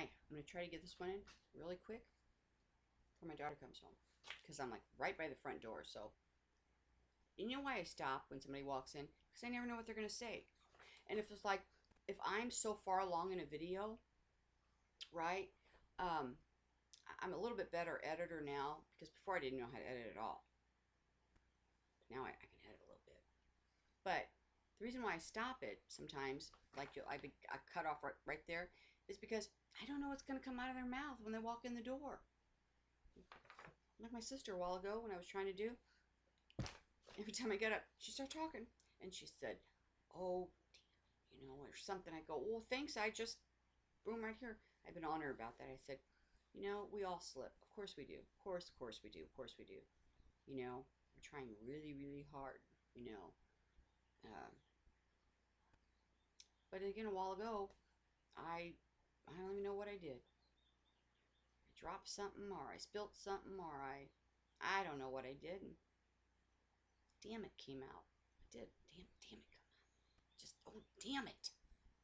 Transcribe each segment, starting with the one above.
I'm going to try to get this one in really quick before my daughter comes home. Because I'm like right by the front door. So, you know why I stop when somebody walks in? Because I never know what they're going to say. And if it's like, if I'm so far along in a video, right? I'm a little bit better editor now. Because before I didn't know how to edit at all. But now I can edit a little bit. But the reason why I stop it sometimes, like I cut off right there, is because I don't know what's going to come out of their mouth when they walk in the door. Like my sister a while ago when I was trying to do, every time I get up, she started talking. And she said, oh, you know, or something. I go, well, thanks. I just, boom, right here. I've been on her about that. I said, you know, we all slip. Of course we do. Of course we do. Of course we do. You know, we're trying really, really hard, you know. But again, a while ago, I don't even know what I did. I dropped something, or I spilt something, or I don't know what I did. And damn, it came out. I did. Damn it, come out. Just, oh, damn it.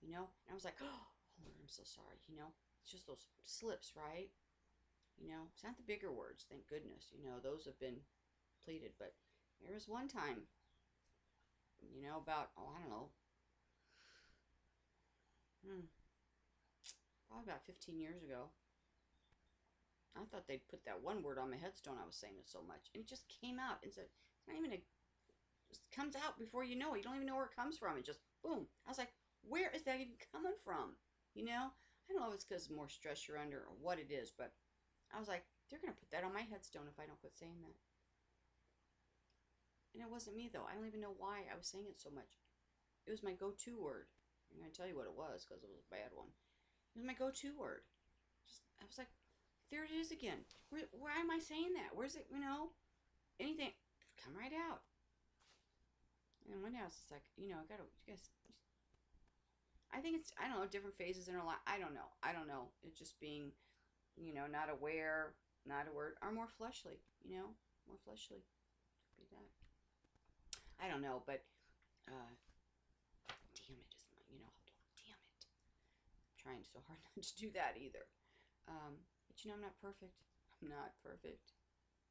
You know? And I was like, oh, Lord, I'm so sorry. You know? It's just those slips, right? You know? It's not the bigger words, thank goodness. You know, those have been pleaded. But there was one time, you know, about, oh, I don't know, probably about 15 years ago. I thought they'd put that one word on my headstone. I was saying it so much. And it just came out. And said, it's not even a, it just comes out before you know it. You don't even know where it comes from. It just, boom. I was like, where is that even coming from? You know? I don't know if it's because more stress you're under or what it is, but I was like, they're going to put that on my headstone if I don't quit saying that. And it wasn't me, though. I don't even know why I was saying it so much. It was my go-to word. I'm going to tell you what it was because it was a bad one. It was my go-to word. Just, I was like, there it is again. Why am I saying that? Where's it, you know? Anything. Come right out. And one day I was just like, you know, you guys. I think it's, I don't know, different phases in our life. I don't know. It's just being, you know, not aware, not aware, or more fleshly, you know? More fleshly. Could be that. I don't know, but, damn it, isn't my, you know, damn it. I'm trying so hard not to do that either. But, you know, I'm not perfect. I'm not perfect.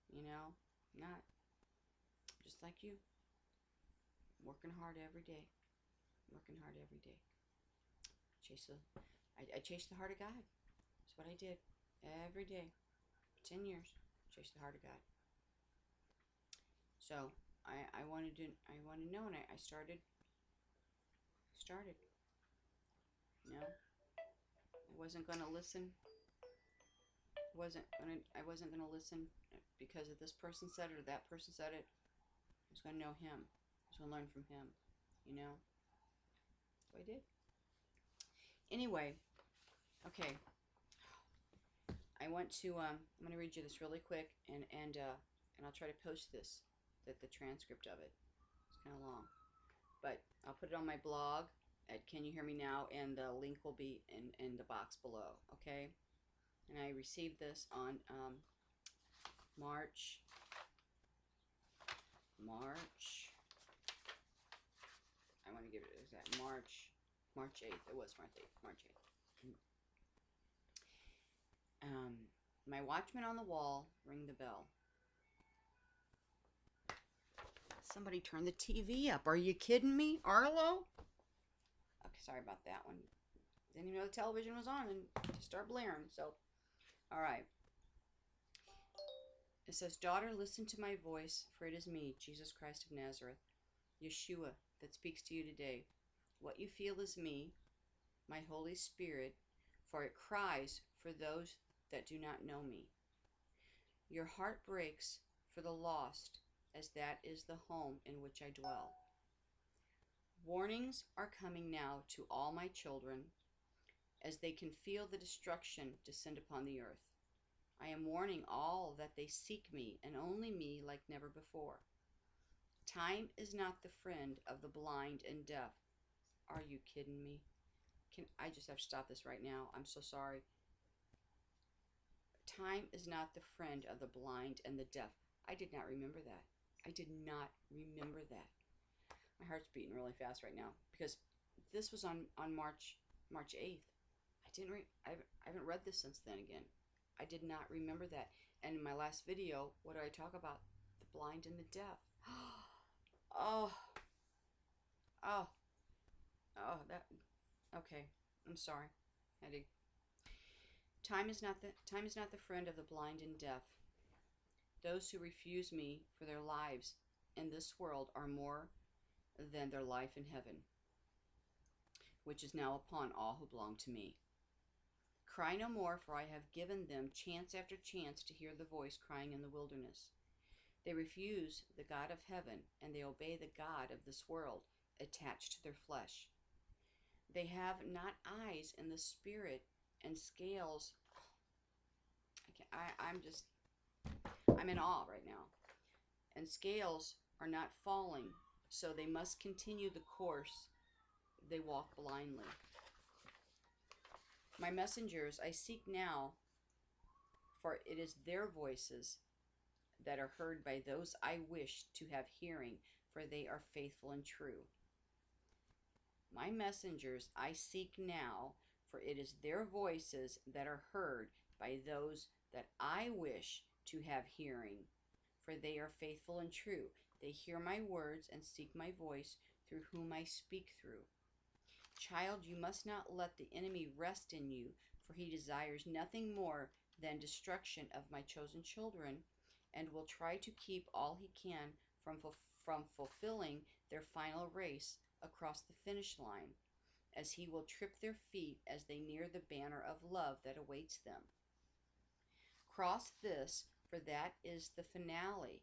You know, I'm not. Just like you. I'm working hard every day. Working hard every day. I chase the heart of God. That's what I did. Every day. 10 years. Chase the heart of God. So, I wanted to know, and I started. You know, I wasn't going to listen. I wasn't gonna listen because if this person said it or that person said it. I was gonna know him. I was gonna learn from him. You know. So I did. Anyway, okay. I want to. I'm gonna read you this really quick, and I'll try to post this, the transcript of it. It's kind of long, but I'll put it on my blog at Can You Hear Me Now, and the link will be in the box below. Okay. And I received this on March. I want to give it exact March 8th. It was March 8th. My Watchman on the wall, ring the bell. Somebody turn the TV up. Are you kidding me, Arlo? Okay, sorry about that one. Didn't even know the television was on and to start blaring. So, all right. It says, daughter, listen to my voice, for it is me, Jesus Christ of Nazareth, Yeshua, that speaks to you today. What you feel is me, my Holy Spirit, for it cries for those that do not know me. Your heart breaks for the lost, as that is the home in which I dwell. Warnings are coming now to all my children, as they can feel the destruction descend upon the earth. I am warning all that they seek me, and only me, like never before. Time is not the friend of the blind and deaf. Are you kidding me? I just have to stop this right now. I'm so sorry. Time is not the friend of the blind and the deaf. I did not remember that. I did not remember that. My heart's beating really fast right now because this was on March 8th. I I haven't read this since then again. I did not remember that. And in my last video, what did I talk about? The blind and the deaf. Oh, oh, oh, that, okay. I'm sorry. Eddie. Time is not the friend of the blind and deaf. Those who refuse me for their lives in this world are more than their life in heaven, which is now upon all who belong to me. Cry no more, for I have given them chance after chance to hear the voice crying in the wilderness. They refuse the God of heaven, and they obey the God of this world, attached to their flesh. They have not eyes in the spirit, and scales. I'm in awe right now. And scales are not falling, so they must continue the course. They walk blindly. My messengers I seek now, for it is their voices that are heard by those I wish to have hearing, for they are faithful and true. My messengers I seek now, for it is their voices that are heard by those that I wish to have hearing, for they are faithful and true. They hear my words and seek my voice, through whom I speak through. Child, you must not let the enemy rest in you, for he desires nothing more than destruction of my chosen children, and will try to keep all he can from fulfilling their final race across the finish line, as he will trip their feet as they near the banner of love that awaits them. Cross this, for that is the finale,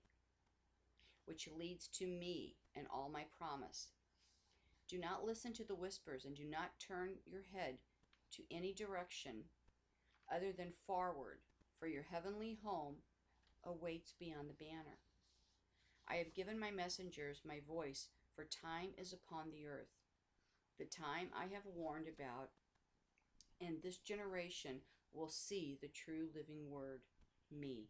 which leads to me and all my promise. Do not listen to the whispers, and do not turn your head to any direction other than forward, for your heavenly home awaits beyond the banner. I have given my messengers my voice, for time is upon the earth, the time I have warned about, and this generation will see the true living word, me.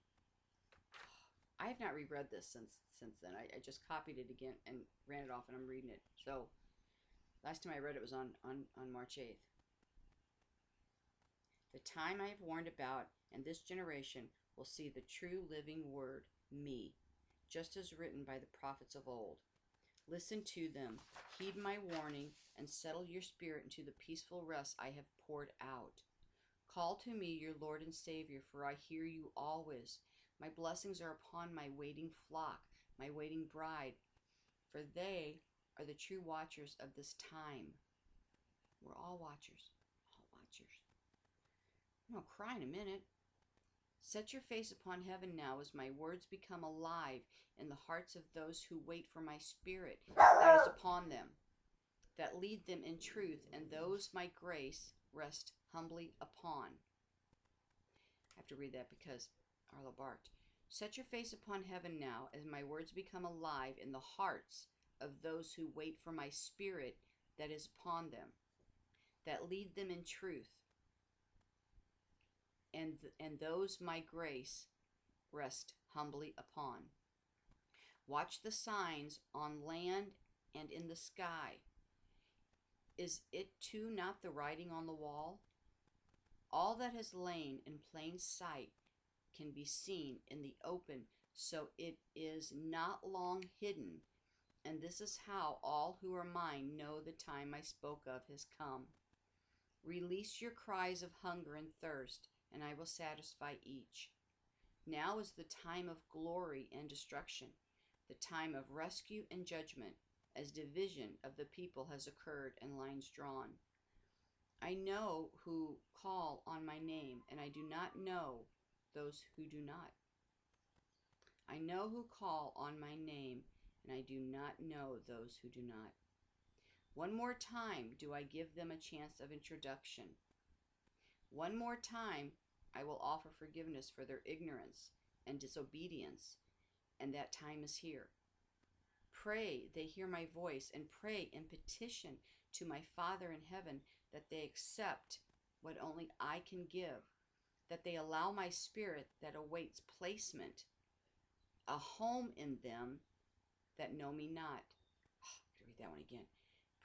I have not reread this since then. I just copied it again and ran it off, and I'm reading it. So last time I read it was on March 8th. The time I have warned about, and this generation will see the true living word, me, just as written by the prophets of old. Listen to them, heed my warning, and settle your spirit into the peaceful rest I have poured out. Call to me, your Lord and Savior, for I hear you always. My blessings are upon my waiting flock, my waiting bride, for they are the true watchers of this time. We're all watchers. All watchers. I'm going to cry in a minute. Set your face upon heaven now as my words become alive in the hearts of those who wait for my spirit that is upon them, that lead them in truth, and those my grace rest humbly upon. I have to read that because Arlo barked. Set your face upon heaven now as my words become alive in the hearts of those who wait for my spirit that is upon them, that lead them in truth, and those my grace rest humbly upon. Watch the signs on land and in the sky. Is it too not the writing on the wall? All that has lain in plain sight can be seen in the open, so it is not long hidden, and this is how all who are mine know the time I spoke of has come. Release your cries of hunger and thirst, and I will satisfy each. Now is the time of glory and destruction, the time of rescue and judgment, as division of the people has occurred and lines drawn. I know who call on my name, and I do not know those who do not. I know who call on my name, and I do not know those who do not. One more time do I give them a chance of introduction. One more time I will offer forgiveness for their ignorance and disobedience, and that time is here. Pray they hear my voice, and pray and petition to my Father in heaven that they accept what only I can give, that they allow my spirit that awaits placement, a home in them that know me not. Oh, I'm going to read that one again.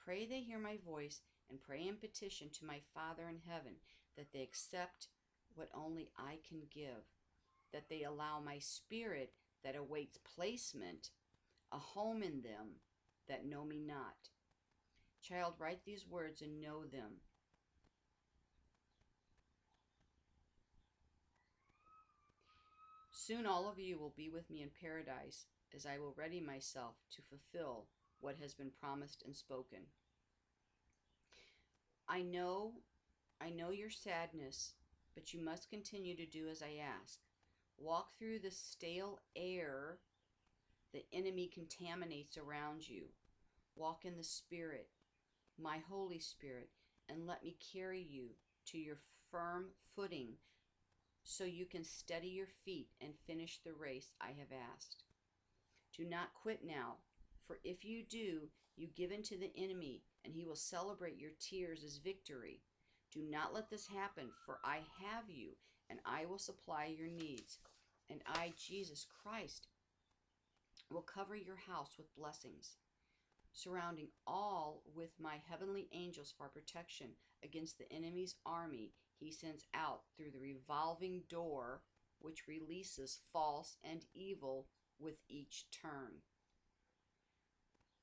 Pray they hear my voice, and pray and petition to my Father in heaven that they accept what only I can give, that they allow my spirit that awaits placement, a home in them that know me not. Child, write these words and know them. Soon all of you will be with me in paradise, as I will ready myself to fulfill what has been promised and spoken. I know your sadness, but you must continue to do as I ask. Walk through the stale air the enemy contaminates around you. Walk in the Spirit, my Holy Spirit, and let me carry you to your firm footing so you can steady your feet and finish the race I have asked. Do not quit now, for if you do, you give in to the enemy, and he will celebrate your tears as victory. Do not let this happen, for I have you, and I will supply your needs. And I, Jesus Christ, will cover your house with blessings, surrounding all with my heavenly angels for protection against the enemy's army he sends out through the revolving door, which releases false and evil with each turn.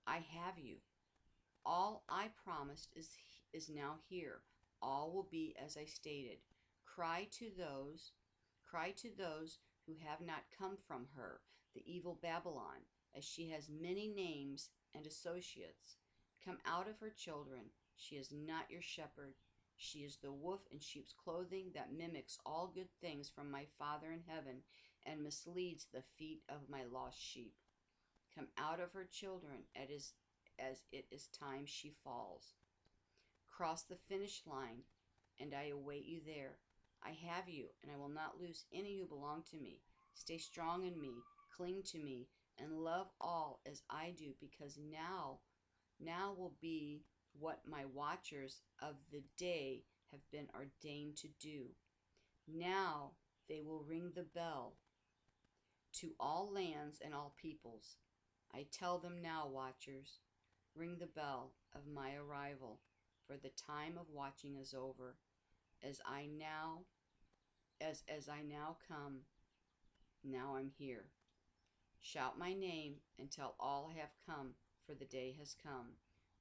I have you. All I promised is now here. All will be as I stated. Cry to those who have not come from her, the evil Babylon, as she has many names and associates. Come out of her, children. She is not your shepherd. She is the wolf in sheep's clothing that mimics all good things from my Father in heaven and misleads the feet of my lost sheep. Come out of her, children, as it is time she falls. Cross the finish line, and I await you there. I have you, and I will not lose any who belong to me. Stay strong in me, cling to me, and love all as I do, because now will be what my watchers of the day have been ordained to do. Now they will ring the bell to all lands and all peoples. I tell them now, watchers, ring the bell of my arrival, for the time of watching is over. As I now come, now I'm here. Shout my name until all have come, for the day has come.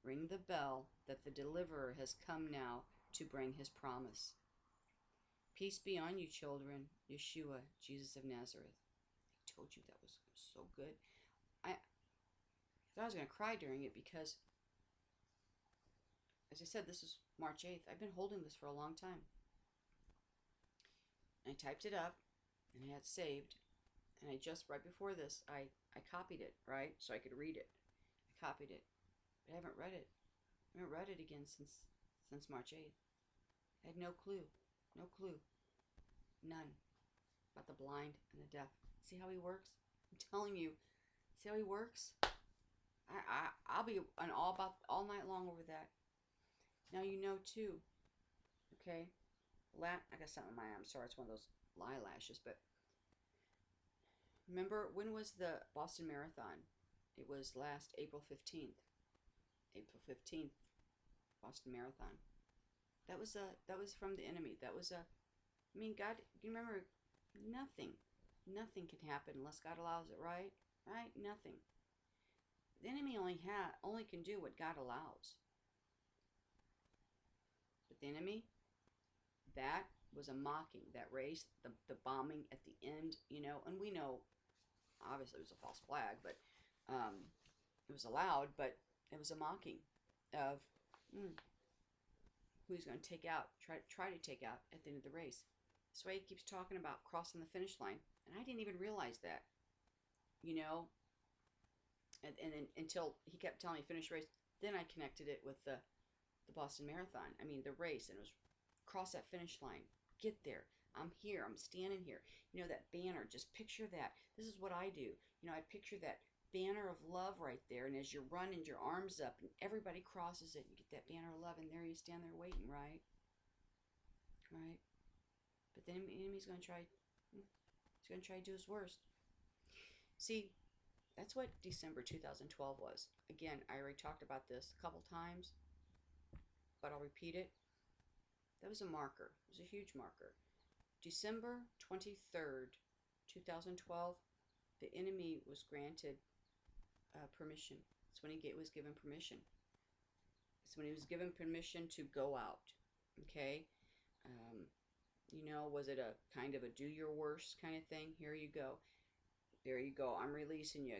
Ring the bell that the deliverer has come now to bring his promise. Peace be on you, children. Yeshua, Jesus of Nazareth. I told you that was so good. I thought I was going to cry during it because, as I said, this is March 8th. I've been holding this for a long time. I typed it up and I had saved. And I just, right before this, I copied it, right? So I could read it. I copied it. But I haven't read it. I haven't read it again since March 8th. I had no clue. No clue. None. About the blind and the deaf. See how he works? I'm telling you. See how he works? I'll be on all night long over that. Now you know too. Okay? I got something in my eye. I'm sorry, it's one of those eyelashes, but remember, when was the Boston Marathon? It was last April 15th. April 15th, Boston Marathon. That was from the enemy. That was God, you remember, nothing can happen unless God allows it, right? Right? Nothing. The enemy only can do what God allows. But the enemy, that was a mocking, that race, the bombing at the end, and we know, obviously it was a false flag, but it was allowed, but it was a mocking of who he's going to take out, try to take out at the end of the race. That's why he keeps talking about crossing the finish line, and I didn't even realize that, and then until he kept telling me finish race, then I connected it with the Boston Marathon. I mean, the race, and it was cross that finish line, get there. I'm here. I'm standing here. That banner. Just picture that. This is what I do. I picture that banner of love right there. And as you're running, your arms up, and everybody crosses it. You get that banner of love, and there you stand there waiting, right? Right. But the enemy's going to try. He's going to try to do his worst. See, that's what December 2012 was. Again, I already talked about this a couple times, but I'll repeat it. That was a marker. It was a huge marker. December 23rd, 2012, the enemy was granted permission. That's when he was given permission. It's when he was given permission to go out. Okay? You know, was it a kind of a do your worst kind of thing? Here you go. There you go. I'm releasing you.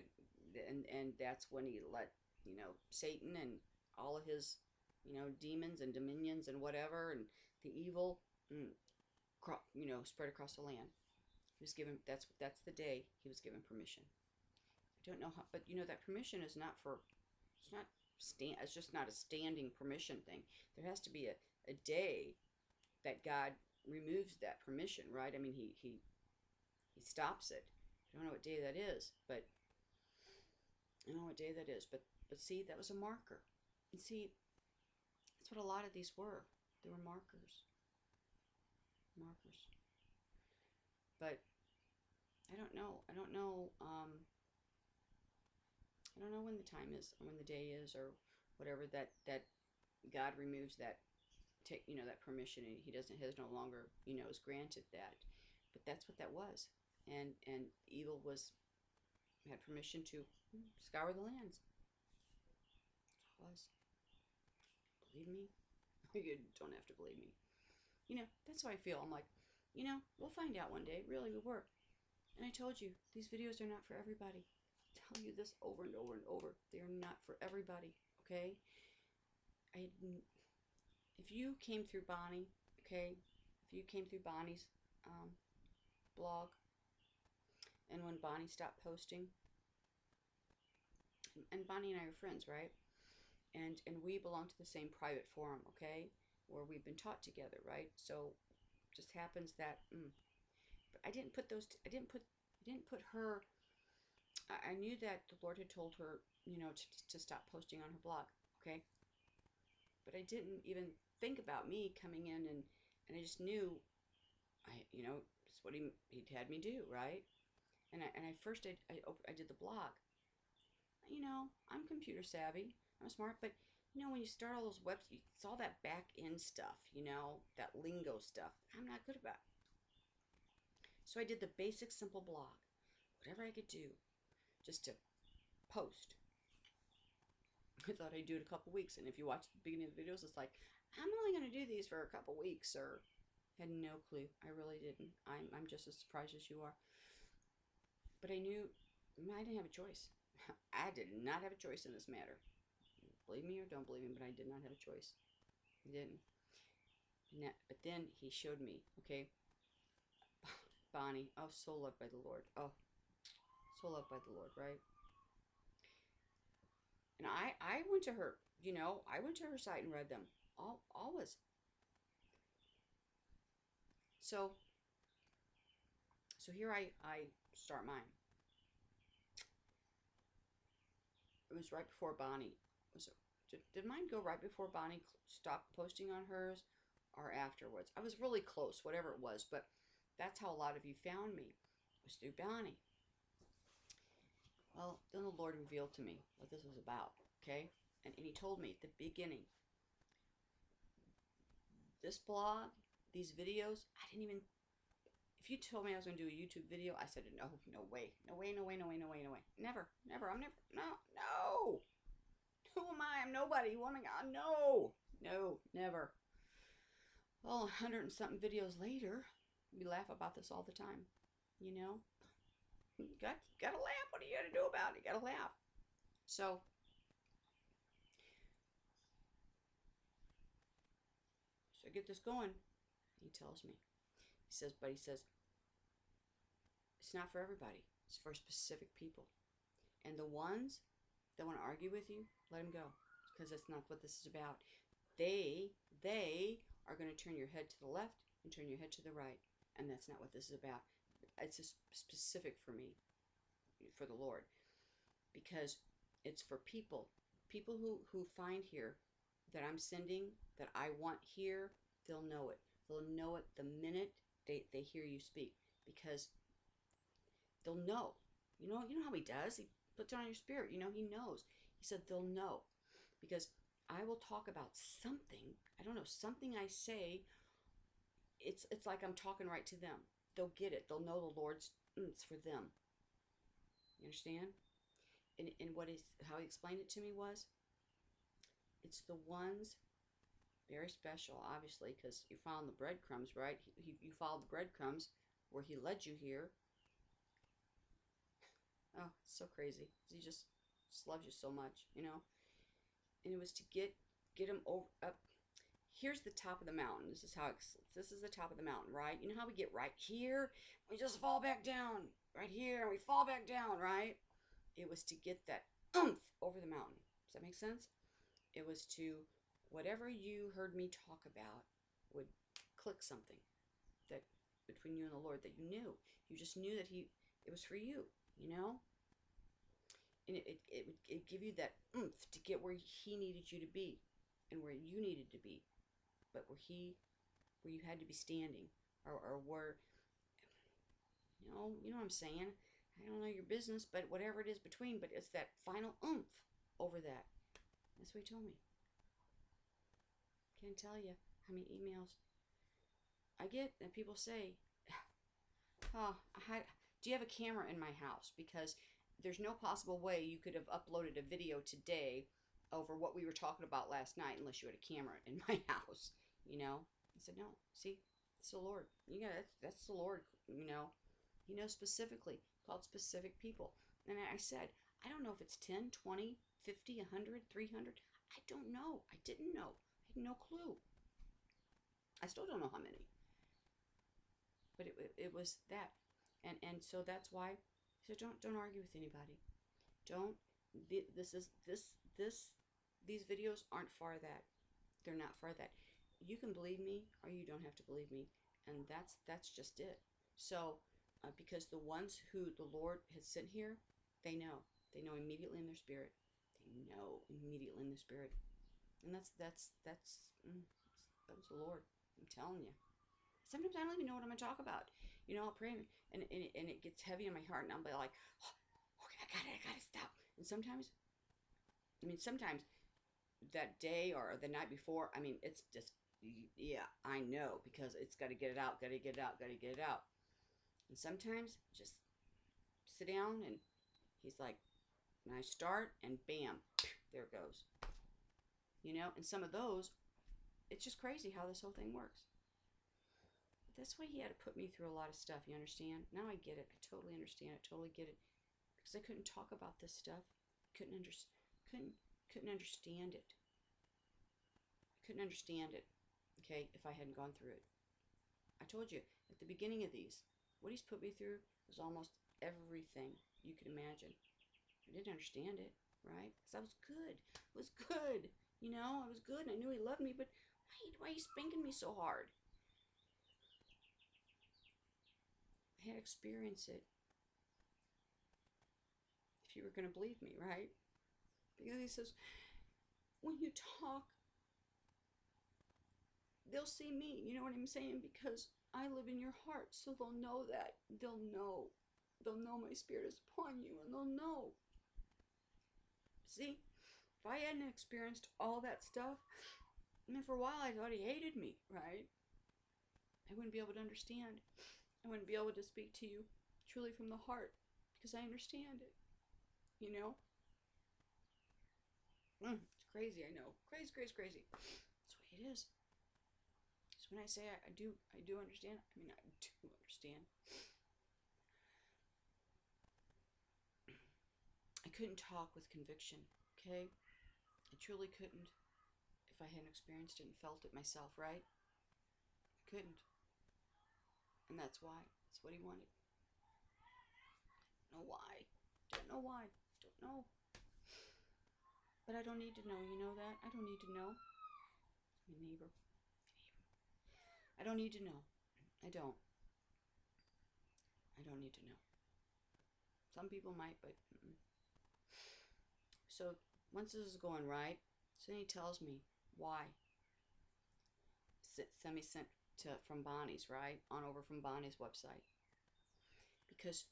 And that's when he let, you know, Satan and all of his, you know, demons and dominions and whatever and the evil, you know, spread across the land. He was given, that's the day he was given permission. I don't know how, but you know, that permission is not for, it's just not a standing permission thing. There has to be a day that God removes that permission, right? I mean, he stops it. I don't know what day that is, but I don't know what day that is, but see, that was a marker. And see, that's what a lot of these were. They were markers. Markers. But I don't know. I don't know when the time is, or when the day is, or whatever, that God removes that, you know, that permission, and he has no longer, you know, is granted that. But that's what that was. And evil had permission to scour the lands. That's what it was. Believe me? You don't have to believe me. You know, that's how I feel. I'm like, you know, we'll find out one day. Really, we were. And I told you, these videos are not for everybody. I tell you this over and over and over. They are not for everybody, okay? If you came through Bonnie, okay? If you came through Bonnie's blog, and when Bonnie stopped posting, and Bonnie and I are friends, right? And we belong to the same private forum, okay? Where we've been taught together, right? So just happens that but I didn't put her. I knew that the Lord had told her, you know, to stop posting on her blog, okay? But I didn't even think about me coming in, and I just knew, you know, it's what he'd had me do, right? And I first I did the blog. You know, I'm computer savvy, I'm smart, but you know, when you start all those websites, it's all that back end stuff, you know, that lingo stuff. I'm not good about. So I did the basic, simple blog, whatever I could do, just to post. I thought I'd do it a couple weeks, and if you watch the beginning of the videos, it's like, I'm only going to do these for a couple weeks, or had no clue. I really didn't. I'm just as surprised as you are. But I knew I didn't have a choice. I did not have a choice in this matter. Believe me or don't believe me, but I did not have a choice. I didn't. But then he showed me, okay, Bonnie, oh, so loved by the Lord. Oh, so loved by the Lord, right? And I went to her, you know, I went to her site and read them. Always. So here I start mine. It was right before Bonnie. Did mine go right before Bonnie stopped posting on hers, or afterwards? I was really close, whatever it was, but that's how a lot of you found me, was through Bonnie. Well, then the Lord revealed to me what this was about, okay? And he told me at the beginning, this blog, these videos, I didn't even, if you told me I was going to do a YouTube video, I said, no way, no way, no way, no way, no way, no way. Never, I'm never, no. Who am I? I'm nobody. Oh my God, no, never. Well, 100 and something videos later, we laugh about this all the time, you know? Gotta laugh. What are you gonna do about it? You gotta laugh. So I get this going. He tells me. He says, it's not for everybody. It's for specific people. And the ones that want to argue with you, let them go. Because that's not what this is about. They are going to turn your head to the left and turn your head to the right. And that's not what this is about. It's just specific for me, for the Lord. Because it's for people who find here that I'm sending, that I want here. They'll know it. They'll know it the minute they hear you speak, because they'll know. You know how he does? He puts it on your spirit. You know, he knows. He said they'll know, because I will talk about something. I don't know, something I say, it's like I'm talking right to them. They'll get it. They'll know the Lord's it's for them. You understand? And how he explained it to me was, it's the ones, very special, obviously, because you found the breadcrumbs, right? You followed the breadcrumbs where he led you here. Oh, it's so crazy. He just loves you so much, you know. And it was to get him over up. Here's the top of the mountain. This is this is the top of the mountain, right? You know how we get right here, we just fall back down. Right here, we fall back down, right? It was to get that oomph over the mountain. Does that make sense? It was to, whatever you heard me talk about would click something that between you and the Lord that you knew. You just knew that it was for you, you know? And it give you that oomph to get where he needed you to be and where you needed to be, but where you had to be standing, or where, you know what I'm saying? I don't know your business, but whatever it is between, but it's that final oomph over that. That's what he told me. Can't tell you how many emails I get that people say, oh, do you have a camera in my house? Because there's no possible way you could have uploaded a video today over what we were talking about last night unless you had a camera in my house, you know? I said, no, see, it's the Lord. That's the Lord, you know? He knows specifically, called specific people. And I said, I don't know if it's 10, 20, 50, 100, 300. I don't know. I didn't know. I had no clue. I still don't know how many. But it was that. And so that's why, so don't argue with anybody. Don't, these videos aren't for that. They're not for that. You can believe me or you don't have to believe me. And that's just it. So, because the ones who the Lord has sent here, they know immediately in their spirit. They know immediately in the spirit. And that was the Lord. I'm telling you. Sometimes I don't even know what I'm going to talk about. You know, I'll pray and it gets heavy in my heart, and I'll be like, oh, okay, I got to stop. And sometimes that day or the night before, it's just, yeah, I know, because it's got to get it out, got to get it out. And sometimes just sit down and he's like, and I start and bam, there it goes. You know, and some of those, it's just crazy how this whole thing works. But that's why he had to put me through a lot of stuff, you understand? Now I get it. I totally understand. I totally get it. Because I couldn't talk about this stuff. Couldn't understand it. I couldn't understand it, okay, if I hadn't gone through it. I told you, at the beginning of these, what he's put me through was almost everything you could imagine. I didn't understand it, right? Because I was good. It was good. You know, I was good and I knew he loved me, but why are you spanking me so hard? I had to experience it. If you were going to believe me, right? Because he says, when you talk, they'll see me. You know what I'm saying? Because I live in your heart, so they'll know that. They'll know my spirit is upon you, and they'll know. See, if I hadn't experienced all that stuff, for a while I thought he hated me, right? I wouldn't be able to understand. I wouldn't be able to speak to you truly from the heart, because I understand it, you know? It's crazy, I know. Crazy. That's the way it is. So when I say I do understand, I do understand. I couldn't talk with conviction, okay? I truly couldn't if I hadn't experienced it and felt it myself, right? I couldn't. And that's why. That's what he wanted. Don't know why. Don't know. But I don't need to know, you know that? I don't need to know. My neighbor. I don't need to know. I don't need to know. Some people might, but So once this is going right, so then he tells me why. Send from Bonnie's, right? On over from Bonnie's website. Because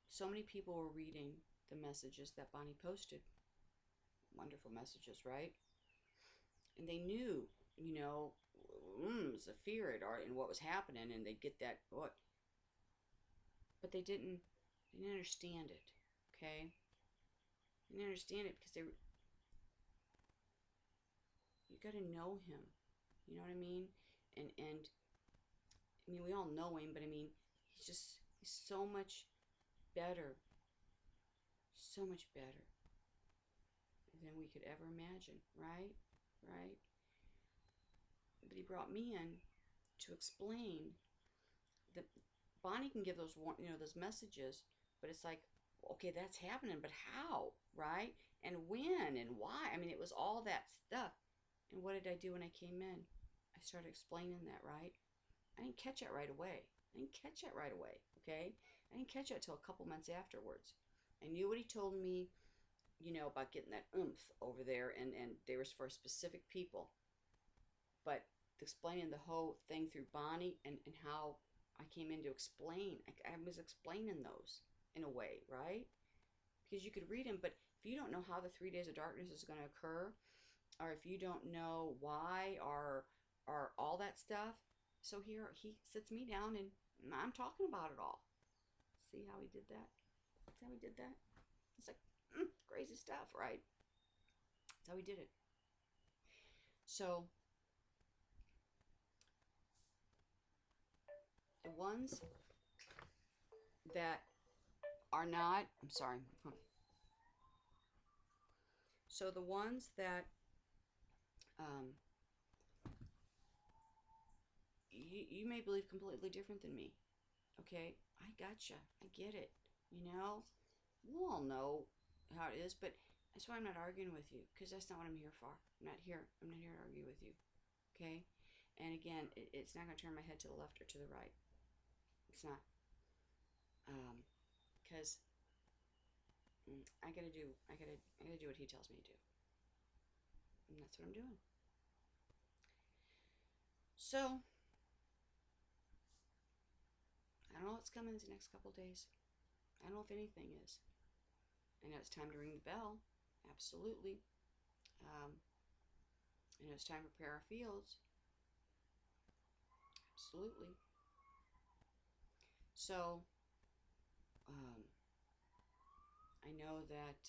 so many people were reading the messages that Bonnie posted. Wonderful messages, right? And they knew, you know, the fear in what was happening, and they'd get that what, but they didn't understand it. Okay, they didn't understand it because you got to know him. You know what I mean? And I mean, we all know him, but I mean, he's so much better, so much better than we could ever imagine, right? Right? But he brought me in to explain that Bonnie can give those, those messages, but it's like, okay, that's happening, but how, right? And when and why? I mean, it was all that stuff. And what did I do when I came in? I started explaining that, right? I didn't catch it right away. Okay? I didn't catch it till a couple months afterwards. I knew what he told me, about getting that oomph over there, and they were for specific people. But explaining the whole thing through Bonnie, and how I came in to explain, I was explaining those in a way, right? Because you could read them, but if you don't know how the 3 days of darkness is going to occur, or if you don't know why, or all that stuff, so here he sits me down and I'm talking about it all. See how he did that? See how he did that? It's like crazy stuff, right? That's how he did it. So the ones that are not, I'm sorry. So the ones that you may believe completely different than me. Okay, I gotcha. I get it. We'll all know how it is, but that's why I'm not arguing with you, because that's not what I'm here for. I'm not here to argue with you. Okay, and again, it's not going to turn my head to the left or to the right. It's not, because I gotta do what he tells me to do, and that's what I'm doing. So I don't know what's coming these next couple days. I don't know if anything is. I know it's time to ring the bell. Absolutely. I know it's time to prepare our fields. Absolutely. So, I know that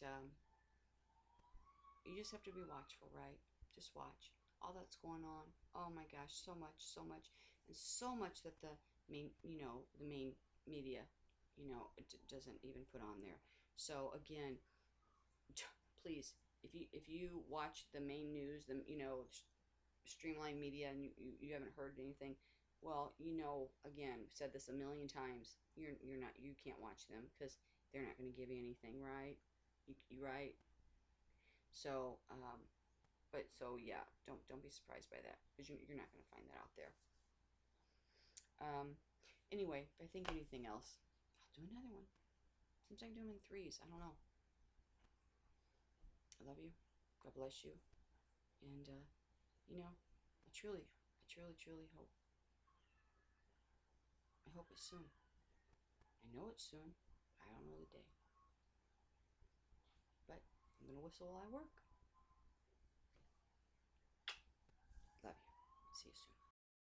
you just have to be watchful, right? Just watch all that's going on. Oh my gosh, so much, and so much that the main media, doesn't even put on there. So again, please, if you watch the main news, the streamlined media, and you haven't heard anything, well, again, we've said this a million times. You can't watch them because they're not going to give you anything, right? You right? So, yeah, don't be surprised by that, because you're not going to find that out there. Anyway, if I think anything else, I'll do another one. Seems like I'm doing them in threes. I don't know. I love you. God bless you. And I truly hope. I hope it's soon. I know it's soon. I don't know the day. But I'm gonna whistle while I work. Love you. See you soon.